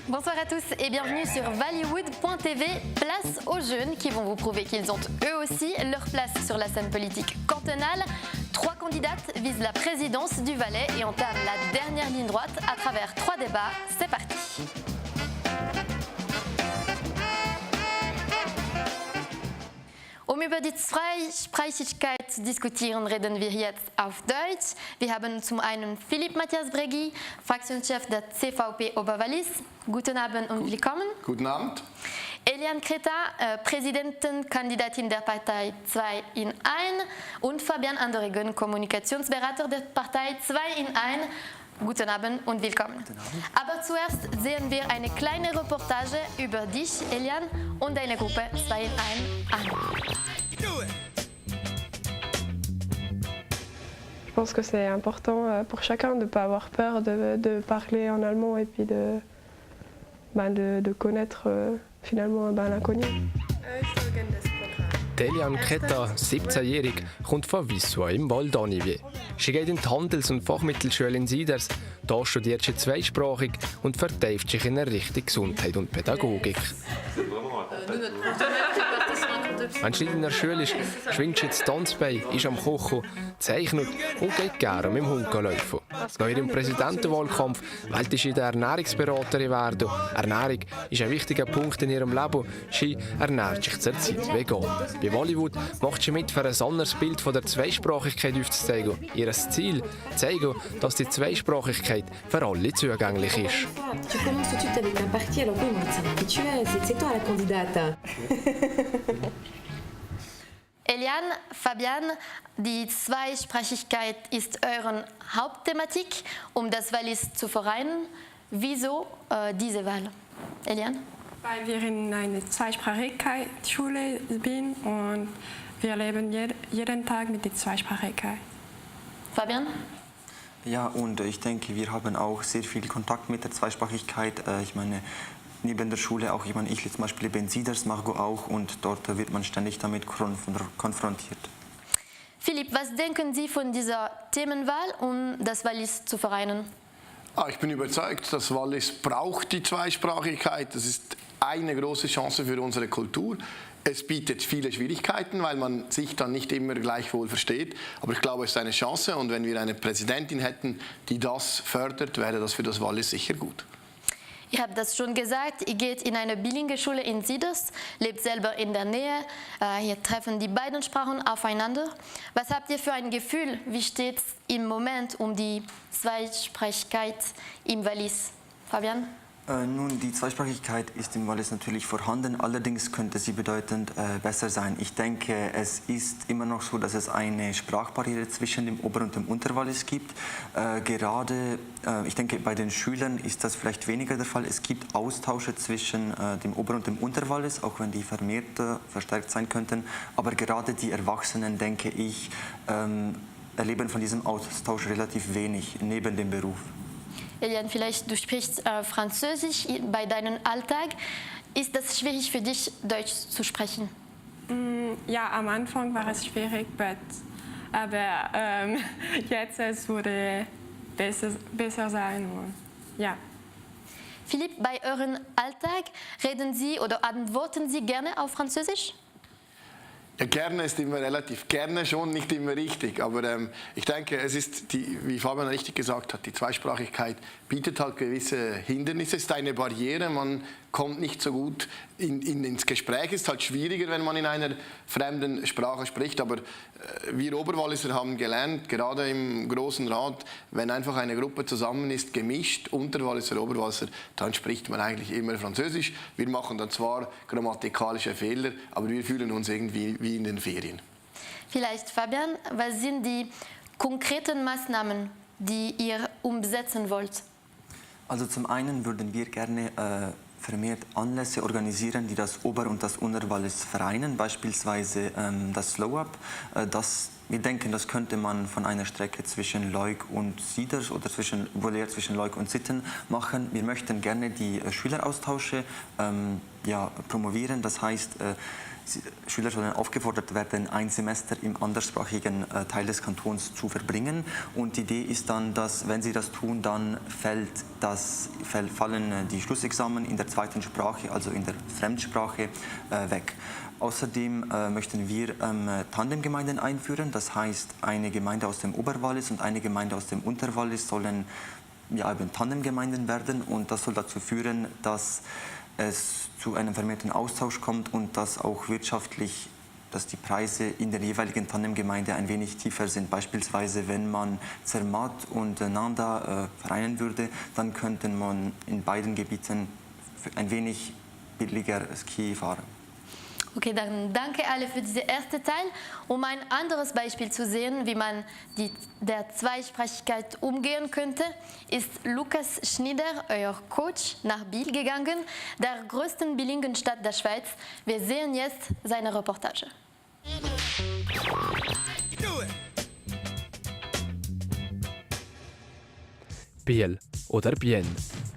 Bonsoir à tous et bienvenue sur Valleywood.tv, place aux jeunes qui vont vous prouver qu'ils ont eux aussi leur place sur la scène politique cantonale. 3 candidates visent la présidence du Valais et entament la dernière ligne droite à travers 3 débats. C'est parti. Um über die Zweisprachigkeit zu diskutieren, reden wir jetzt auf Deutsch. Wir haben zum einen Philipp Matthias Bregui, Fraktionschef der CVP Oberwallis. Guten Abend und willkommen. Guten Abend. Eliane Kreta, Präsidentenkandidatin der Partei 2 in 1 und Fabian Anderegen, Kommunikationsberater der Partei 2 in 1. Guten Abend und willkommen. Guten Abend. Aber zuerst sehen wir eine kleine Reportage über dich, Eliane, und deine Gruppe 2 in 1 an. Je pense que c'est important pour chacun de ne pas avoir peur de parler en allemand et puis de connaître finalement l'inconnu. Eliane Kreta, 17-jährig, kommt von Vissou im Val d'Anivier. Sie geht in die Handels- und Fachmittelschule in Siders. Hier studiert sie zweisprachig und vertieft sich in Richtung Gesundheit und Pädagogik. Wenn sie in der Schule ist, schwingt sie das Tanzbein, ist am Kochen, zeichnet und geht gerne mit dem Hund laufen. Nach ihrem Präsidentenwahlkampf wollte sie Ernährungsberaterin werden. Ernährung ist ein wichtiger Punkt in ihrem Leben. Sie ernährt sich zurzeit vegan. Bei Valleywood macht sie mit, für ein anderes Bild von der Zweisprachigkeit aufzuzeigen. Ihr Ziel: zeigen, dass die Zweisprachigkeit für alle zugänglich ist. Tu commences tout de suite avec un parti, alors oui, qui tu es, c'est toi la candidate. Eliane, Fabian, die Zweisprachigkeit ist eure Hauptthematik, um das Wallis zu vereinen. Wieso diese Wahl? Eliane? Weil wir in einer Zweisprachigkeitsschule sind und wir leben jeden Tag mit der Zweisprachigkeit. Fabian? Ja, und ich denke, wir haben auch sehr viel Kontakt mit der Zweisprachigkeit. Ich meine, neben der Schule auch, ich zum Beispiel lebe in Siders, Margot auch, und dort wird man ständig damit konfrontiert. Philipp, was denken Sie von dieser Themenwahl, um das Wallis zu vereinen? Ich bin überzeugt, das Wallis braucht die Zweisprachigkeit. Das ist eine große Chance für unsere Kultur. Es bietet viele Schwierigkeiten, weil man sich dann nicht immer gleichwohl versteht. Aber ich glaube, es ist eine Chance. Und wenn wir eine Präsidentin hätten, die das fördert, wäre das für das Wallis sicher gut. Ihr habt das schon gesagt, ihr geht in eine Bilingue-Schule in Siders, lebt selber in der Nähe. Hier treffen die beiden Sprachen aufeinander. Was habt ihr für ein Gefühl? Wie steht es im Moment um die Zweisprachigkeit im Wallis? Fabian? Nun, die Zweisprachigkeit ist im Wallis natürlich vorhanden, allerdings könnte sie bedeutend besser sein. Ich denke, es ist immer noch so, dass es eine Sprachbarriere zwischen dem Ober- und dem Unterwallis gibt. Ich denke, bei den Schülern ist das vielleicht weniger der Fall. Es gibt Austausche zwischen dem Ober- und dem Unterwallis, auch wenn die verstärkt sein könnten. Aber gerade die Erwachsenen, denke ich, erleben von diesem Austausch relativ wenig neben dem Beruf. Eliane, vielleicht du sprichst Französisch bei deinem Alltag. Ist das schwierig für dich, Deutsch zu sprechen? Ja, am Anfang war es schwierig, aber jetzt es wurde besser sein. Und, ja. Philipp, bei eurem Alltag reden Sie oder antworten Sie gerne auf Französisch? Ja, gerne ist immer relativ, gerne schon, nicht immer richtig. Aber ich denke, es ist, wie Fabian richtig gesagt hat, die Zweisprachigkeit bietet halt gewisse Hindernisse. Es ist eine Barriere, man kommt nicht so gut ins Gespräch. Es ist halt schwieriger, wenn man in einer fremden Sprache spricht. Aber wir Oberwalliser haben gelernt, gerade im Großen Rat, wenn einfach eine Gruppe zusammen ist, gemischt, Unterwalliser, Oberwalliser, dann spricht man eigentlich immer Französisch. Wir machen dann zwar grammatikalische Fehler, aber wir fühlen uns irgendwie wie in den Ferien. Vielleicht, Fabian, was sind die konkreten Maßnahmen, die ihr umsetzen wollt? Also zum einen würden wir gerne vermehrt Anlässe organisieren, die das Ober- und das Unterwallis vereinen, beispielsweise das Slow-Up. Wir denken, das könnte man von einer Strecke zwischen Leuk und Sieders oder zwischen Leuk und Sitten machen. Wir möchten gerne die Schüleraustausche promovieren. Das heißt, Schüler sollen aufgefordert werden, ein Semester im anderssprachigen Teil des Kantons zu verbringen. Und die Idee ist dann, dass, wenn sie das tun, dann fallen die Schlussexamen in der zweiten Sprache, also in der Fremdsprache, weg. Außerdem möchten wir Tandemgemeinden einführen. Das heißt, eine Gemeinde aus dem Oberwallis und eine Gemeinde aus dem Unterwallis sollen eben Tandemgemeinden werden. Und das soll dazu führen, dass es zu einem vermehrten Austausch kommt und dass auch wirtschaftlich, dass die Preise in der jeweiligen Tandemgemeinde ein wenig tiefer sind. Beispielsweise, wenn man Zermatt und Nanda vereinen würde, dann könnte man in beiden Gebieten ein wenig billiger Ski fahren. Okay, dann danke alle für diesen ersten Teil. Um ein anderes Beispiel zu sehen, wie man der Zweisprachigkeit umgehen könnte, ist Lukas Schneider, euer Coach, nach Biel gegangen, der größten bilingen Stadt der Schweiz. Wir sehen jetzt seine Reportage. Biel oder Bienne.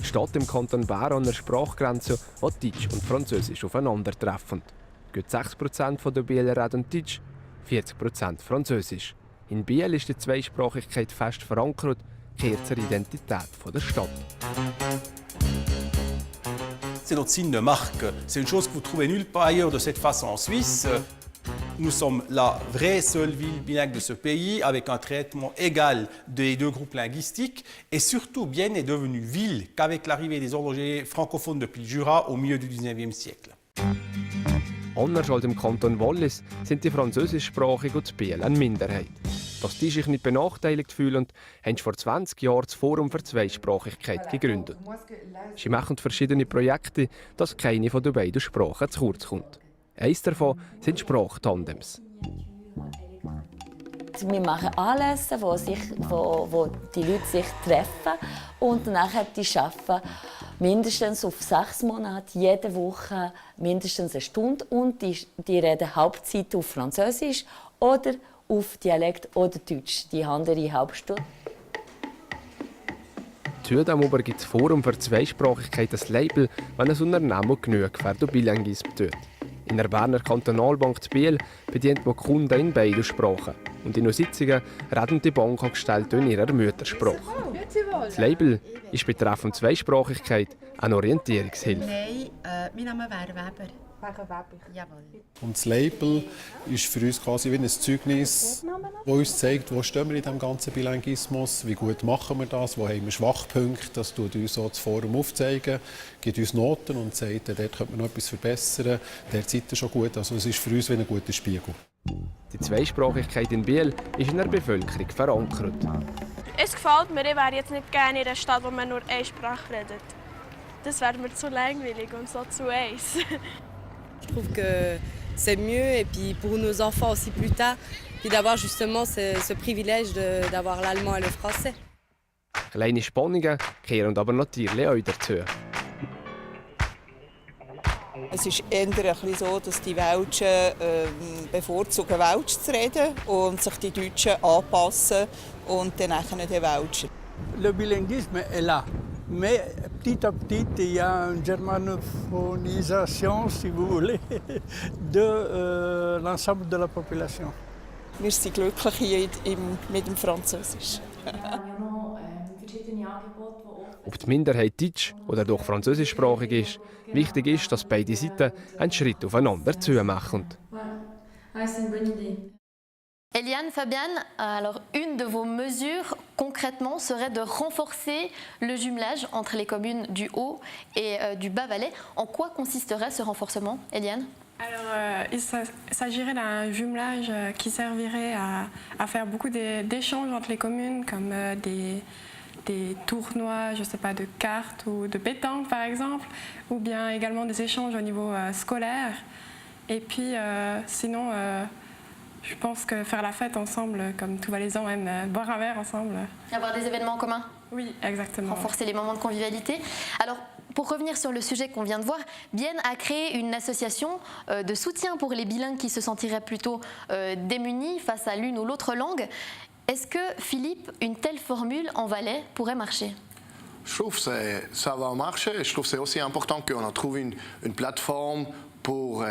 Stadt im Kanton Bern an der Sprachgrenze, wo Deutsch und Französisch aufeinandertreffen. Gut 6% der Bieler reden Deutsch, 40% Französisch. In Biel ist die Zweisprachigkeit fest verankert, kehrt zur Identität der Stadt. C'est notre signe de marque. C'est une chose que vous trouvez nulle part ailleurs de cette façon en Suisse. Nous sommes la vraie seule ville bilingue de ce pays, avec un traitement égal des deux groupes linguistiques. Et surtout, Bienne est devenue ville qu'avec l'arrivée des horlogers francophones depuis le Jura au milieu du XIXe siècle. Anders als im Kanton Wallis sind die Französischsprachigen und Biel eine Minderheit. Dass die sich nicht benachteiligt fühlen, haben vor 20 Jahren das Forum für Zweisprachigkeit gegründet. Sie machen verschiedene Projekte, dass keine von den beiden Sprachen zu kurz kommt. Eines davon sind Sprachtandems. Wir machen Anlässe, wo die Leute sich treffen und nachher die arbeiten mindestens auf 6 Monate, jede Woche mindestens eine Stunde und die reden Hauptzeit auf Französisch oder auf Dialekt oder Deutsch, die andere Hauptstunde. Zudem gibt das Forum für Zweisprachigkeit das Label, wenn ein Unternehmen genug für Bilinguismus tut. In der Berner Kantonalbank zu Biel bedient man Kunden in beiden Sprachen. Und in den Sitzungen reden die Bankangestellten in ihrer Muttersprache. Das Label ist betreffend Zweisprachigkeit eine Orientierungshilfe. Nein, mein Name wäre Weber. Jawohl. Und das Label ist für uns quasi wie ein Zeugnis, das uns zeigt, wo stehen wir in diesem ganzen Bilinguismus, wie gut machen wir das, wo haben wir Schwachpunkte. Das tut uns so das Forum aufzeigen, gibt uns Noten und sagt, dort könnte man noch etwas verbessern, der Zeit ist schon gut. Also es ist für uns wie ein guter Spiegel. Die Zweisprachigkeit in Biel ist in der Bevölkerung verankert. Es gefällt mir, ich wäre jetzt nicht gerne in einer Stadt, wo man nur eine Sprache redet. Das wäre mir zu langweilig und so zu eins. Je trouve que c'est mieux et puis pour nos enfants aussi plus tard, puis d'avoir justement ce privilège d'avoir l'allemand et le français. Kleine Spannungen kehren aber natürlich auch dazu. Es ist eher ein bisschen so, dass die Welschen bevorzugen, Welsch zu reden und sich die Deutschen anpassen und dann nicht den Welschen. Le bilinguisme est là. Mais petit à petit, il y a une germanophonisation, si vous voulez, de l'ensemble de la population. Wir sind glücklich hier mit dem Französisch. Ob die Minderheit deutsch oder doch französischsprachig ist, wichtig ist, dass beide Seiten einen Schritt aufeinander zu machen. Eliane, Fabienne, alors une de vos mesures concrètement serait de renforcer le jumelage entre les communes du Haut et du Bas-Valais. En quoi consisterait ce renforcement, Eliane? Alors, il s'agirait d'un jumelage qui servirait à faire beaucoup d'échanges entre les communes, comme des tournois, je sais pas, de cartes ou de pétanque par exemple, ou bien également des échanges au niveau scolaire. Et puis sinon, je pense que faire la fête ensemble, comme tous Valaisans aiment boire un verre ensemble. Avoir des événements en commun? Oui, exactement. Renforcer les moments de convivialité. Alors, pour revenir sur le sujet qu'on vient de voir, Bienne a créé une association de soutien pour les bilingues qui se sentiraient plutôt démunis face à l'une ou l'autre langue. Est-ce que, Philippe, une telle formule en Valais pourrait marcher ? Je trouve que ça va marcher. Je trouve que c'est aussi important qu'on trouve une plateforme pour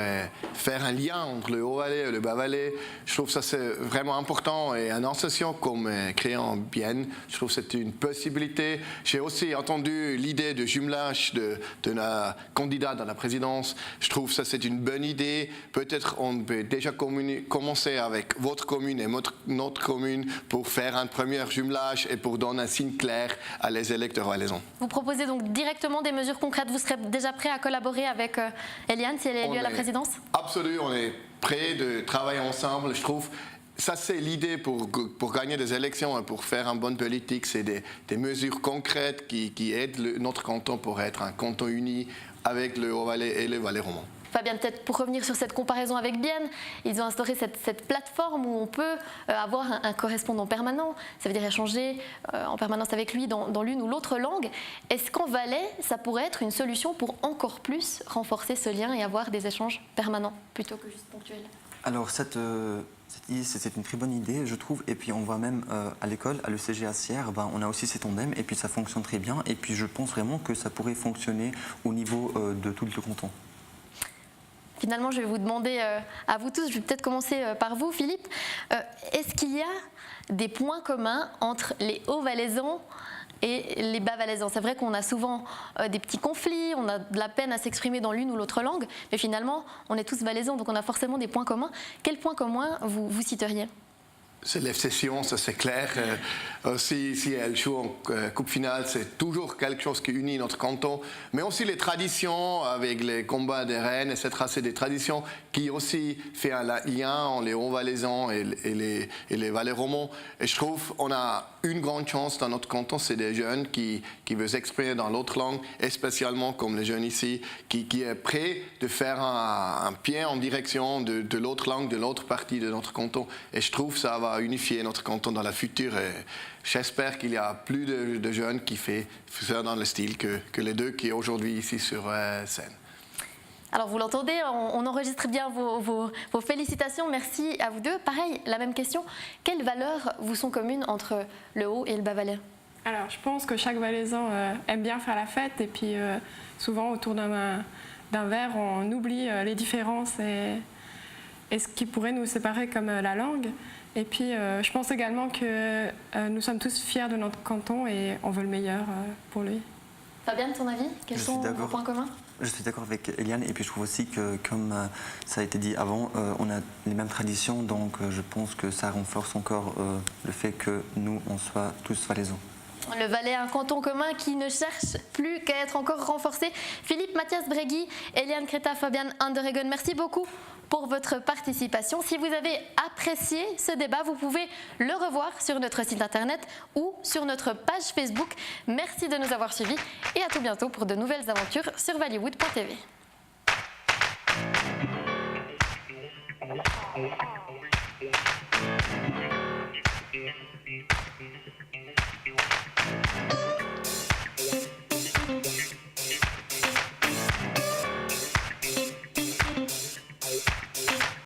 faire un lien entre le Haut-Valais et le Bas-Valais. Je trouve que ça c'est vraiment important et une association comme créée en Bienne, je trouve que c'est une possibilité. J'ai aussi entendu l'idée de jumelage de la candidate à la présidence. Je trouve que ça c'est une bonne idée. Peut-être on peut déjà commencer avec votre commune et notre commune pour faire un premier jumelage et pour donner un signe clair à les électeurs valaisans. Vous proposez donc directement des mesures concrètes. Vous serez déjà prêt à collaborer avec Eliane si elle est élue à la présidence ? Absolument, on est prêt de travailler ensemble. Je trouve ça c'est l'idée pour gagner des élections et pour faire une bonne politique. C'est des mesures concrètes qui aident notre canton pour être un canton uni avec le Haut-Valais et le Valais romand. Fabien, peut-être pour revenir sur cette comparaison avec Bienne, ils ont instauré cette plateforme où on peut avoir un correspondant permanent, ça veut dire échanger en permanence avec lui dans l'une ou l'autre langue. Est-ce qu'en Valais, ça pourrait être une solution pour encore plus renforcer ce lien et avoir des échanges permanents plutôt que juste ponctuels ? Alors cette idée, c'est une très bonne idée, je trouve. Et puis on voit même à l'école, à l'ECG à Sierre, on a aussi ces tandems et puis ça fonctionne très bien. Et puis je pense vraiment que ça pourrait fonctionner au niveau de tout le canton. Finalement, je vais vous demander à vous tous, je vais peut-être commencer par vous, Philippe. Est-ce qu'il y a des points communs entre les Hauts-Valaisans et les Bas-Valaisans ? C'est vrai qu'on a souvent des petits conflits, on a de la peine à s'exprimer dans l'une ou l'autre langue, mais finalement, on est tous Valaisans, donc on a forcément des points communs. Quels points communs vous citeriez ? C'est l'F-Session, ça c'est clair. Si elle joue en coupe finale, c'est toujours quelque chose qui unit notre canton. Mais aussi les traditions avec les combats des reines, etc. C'est des traditions qui aussi font un lien entre les Hauts-Valaisans et les Valais romans. Et je trouve qu'on a une grande chance dans notre canton, c'est des jeunes qui veulent s'exprimer dans l'autre langue, et spécialement comme les jeunes ici, qui est prêt de faire un pied en direction de l'autre langue, de l'autre partie de notre canton. Et je trouve que ça va unifier notre canton dans la future. Et j'espère qu'il y a plus de jeunes qui font ça dans le style que les deux qui sont aujourd'hui ici sur scène. Alors vous l'entendez, on enregistre bien vos félicitations, merci à vous deux. Pareil, la même question, quelles valeurs vous sont communes entre le Haut et le Bas-Valais ? Alors je pense que chaque Valaisan aime bien faire la fête et puis souvent autour d'un verre on oublie les différences et ce qui pourrait nous séparer comme la langue. Et puis je pense également que nous sommes tous fiers de notre canton et on veut le meilleur pour lui. Fabienne, ton avis ? Quels sont vos points communs ? Je suis d'accord avec Eliane et puis je trouve aussi que, comme ça a été dit avant, on a les mêmes traditions, donc je pense que ça renforce encore le fait que nous, on soit tous valaisans. Le Valais, un canton commun qui ne cherche plus qu'à être encore renforcé. Philippe, Mathias Bregui, Eliane Creta, Fabian Andereggen, merci beaucoup pour votre participation. Si vous avez apprécié ce débat, vous pouvez le revoir sur notre site internet ou sur notre page Facebook. Merci de nous avoir suivis et à tout bientôt pour de nouvelles aventures sur Vallywood.tv.